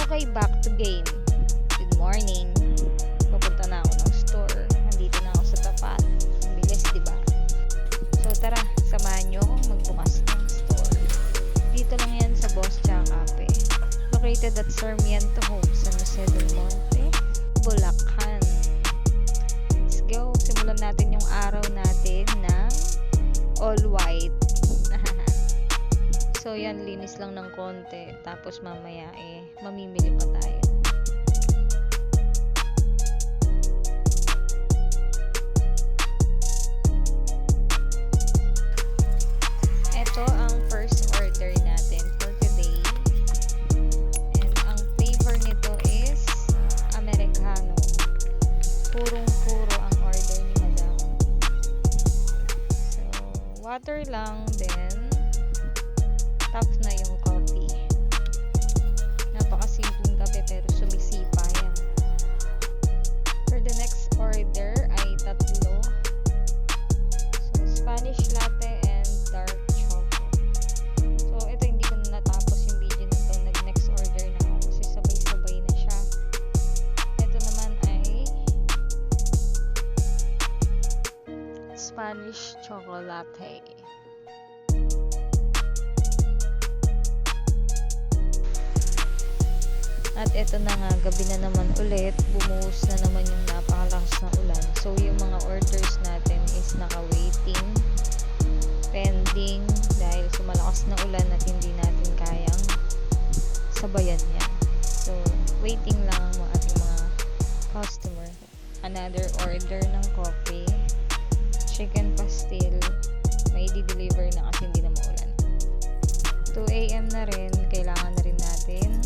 Okay, back to game. Good morning. Papunta na ako ng store. Nandito na ako sa tapat. Ang bilis, diba? So tara, samahan nyo akong magbukas ng store. Dito lang yan sa Boss Cha Cafe. Located at Sarmiento Homes, San Jose del Monte, Bulacan. Let's go. Simulan natin yung araw natin ng all white. So yan, linis lang ng konti. Tapos mamaya mamimili pa tayo. Ito ang first order natin for today. And ang flavor nito is Americano. Purong-puro ang order ni Madam. So, water lang din. Tapos na yung coffee. Napakasimpleng kape pero sumisipa yan. For the next order ay tatlo. So, Spanish latte and dark chocolate. So, ito hindi ko na natapos yung video nito. Nag-next order na ako kasi sabay-sabay na siya. Ito naman ay Spanish chocolate. At eto na nga, gabi na naman ulit, bumuhos na naman yung napakalakas na ulan. So, yung mga orders natin is naka-waiting, pending, dahil sa malakas na ulan at hindi natin kayang sabayan yan. So, waiting lang ang ating mga customer. Another order ng coffee, chicken pastil, may di-deliver na kasi hindi na maulan. 2 AM na rin, kailangan na rin natin